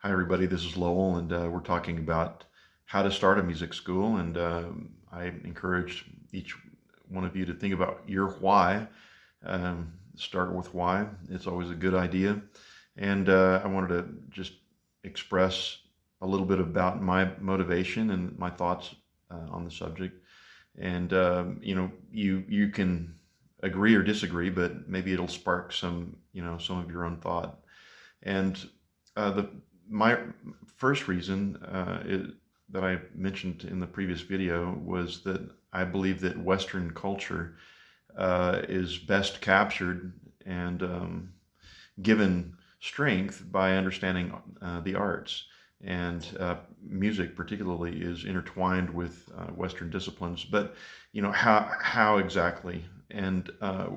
Hi, everybody. This is Lowell, and we're talking about how to start a music school. And I encourage each one of you to think about your why. Start with why. It's always a good idea. And I wanted to just express a little bit about my motivation and my thoughts on the subject. And you can agree or disagree, but maybe it'll spark some of your own thought. And the my first reason that I mentioned in the previous video was that I believe that Western culture is best captured and given strength by understanding the arts. And music, particularly, is intertwined with Western disciplines. But how exactly? And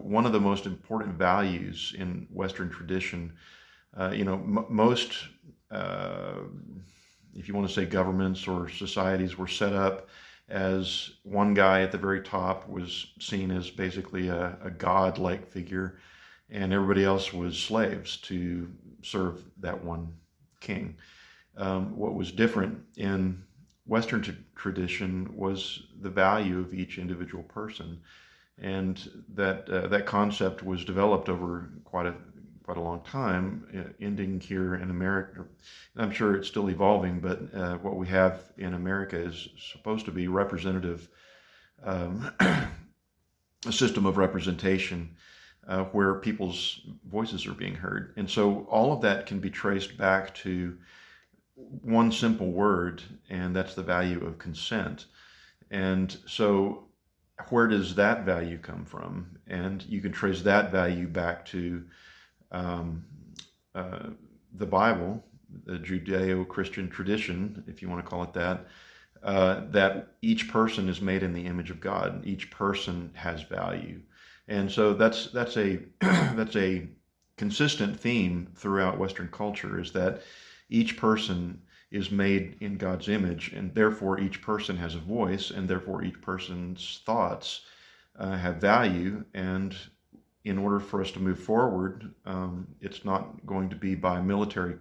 one of the most important values in Western tradition, most, uh, if you want to say governments or societies, were set up as one guy at the very top was seen as basically a god-like figure, and everybody else was slaves to serve that one king. What was different in Western tradition was the value of each individual person, and that concept was developed over quite a long time, ending here in America. I'm sure it's still evolving, but what we have in America is supposed to be representative, a system of representation where people's voices are being heard. And so all of that can be traced back to one simple word, and that's the value of consent. And so where does that value come from? And you can trace that value back to um, uh, the Bible, the Judeo-Christian tradition, if you want to call it that, that each person is made in the image of God. Each person has value, and so that's a that's a consistent theme throughout Western culture, is that each person is made in God's image, and therefore each person has a voice, and therefore each person's thoughts have value. And in order for us to move forward, it's not going to be by military,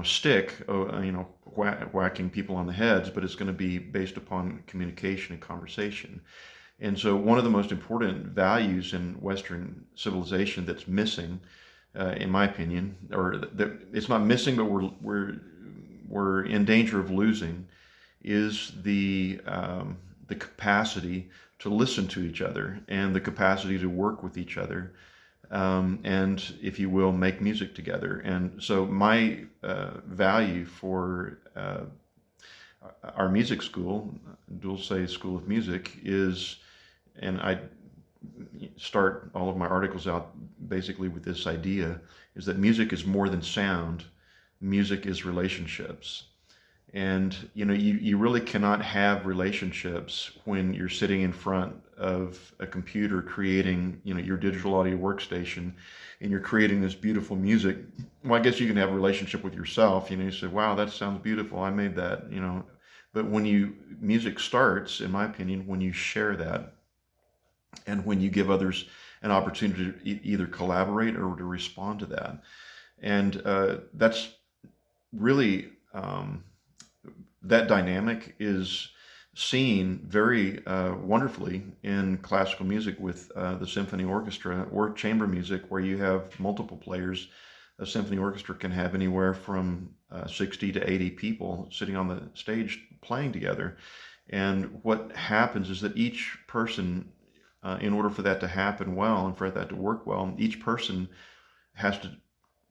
stick, whacking people on the heads, but it's going to be based upon communication and conversation. And so, one of the most important values in Western civilization that's missing, in my opinion, or that it's not missing, but we're in danger of losing, is the capacity to listen to each other and the capacity to work with each other, and, if you will, make music together. And so my value for our music school, Dulce School of Music, is, and I start all of my articles out basically with this idea, is that music is more than sound. Music is relationships. And you really cannot have relationships when you're sitting in front of a computer creating your digital audio workstation, and you're creating this beautiful music. Well, I guess you can have a relationship with yourself. You say, wow, that sounds beautiful, I made that. But when music starts, in my opinion, when you share that, and when you give others an opportunity to either collaborate or to respond to that. And that's really, that dynamic is seen very wonderfully in classical music with the symphony orchestra or chamber music, where you have multiple players. A symphony orchestra can have anywhere from 60 to 80 people sitting on the stage playing together. And what happens is that each person, in order for that to happen well and for that to work well, each person has to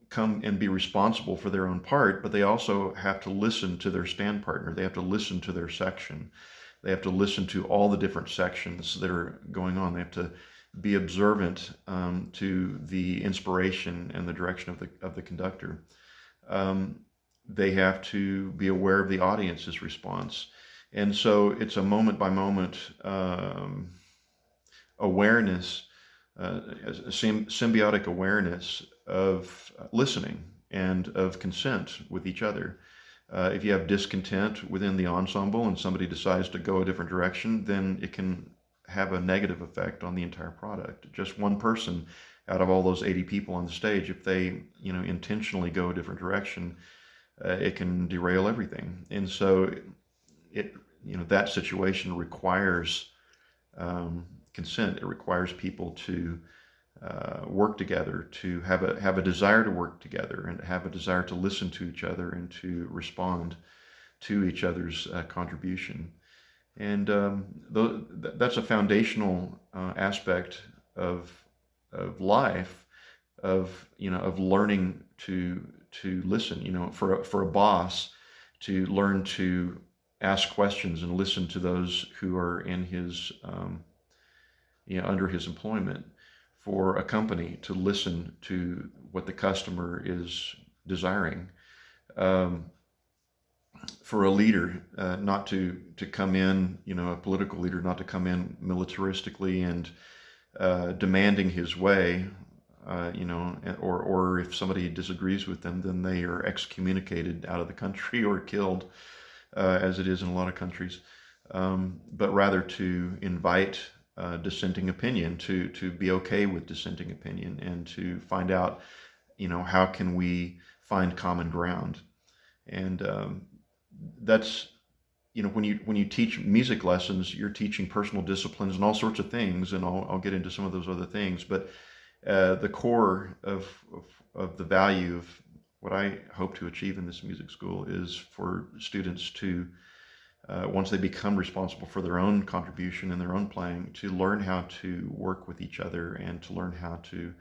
come and be responsible for their own part, but they also have to listen to their stand partner. They have to listen to their section. They have to listen to all the different sections that are going on. They have to be observant to the inspiration and the direction of the conductor. They have to be aware of the audience's response. And so it's a moment by moment awareness, a symbiotic awareness of listening and of consent with each other. If you have discontent within the ensemble and somebody decides to go a different direction, then it can have a negative effect on the entire product. Just one person out of all those 80 people on the stage, if they, intentionally go a different direction, it can derail everything. And so it, that situation requires consent. It requires people to work together, to have a desire to work together, and have a desire to listen to each other and to respond to each other's contribution. And that's a foundational aspect of life, of learning to listen. For a boss to learn to ask questions and listen to those who are in his under his employment. For a company to listen to what the customer is desiring. For a leader not to come in, a political leader not to come in militaristically and demanding his way, or if somebody disagrees with them, then they are excommunicated out of the country or killed, as it is in a lot of countries. But rather to invite dissenting opinion, to be okay with dissenting opinion, and to find out, how can we find common ground. And that's, when you teach music lessons, you're teaching personal disciplines and all sorts of things, and I'll get into some of those other things. But the core of the value of what I hope to achieve in this music school is for students to, once they become responsible for their own contribution and their own playing, to learn how to work with each other and to learn how to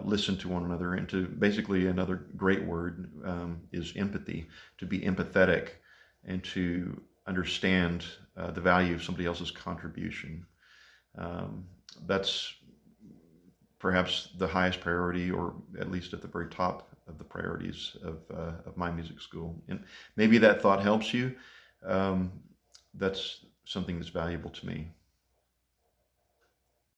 listen to one another, and to, basically, another great word is empathy, to be empathetic and to understand the value of somebody else's contribution. That's perhaps the highest priority, or at least at the very top of the priorities of my music school. And maybe that thought helps you. That's something that's valuable to me.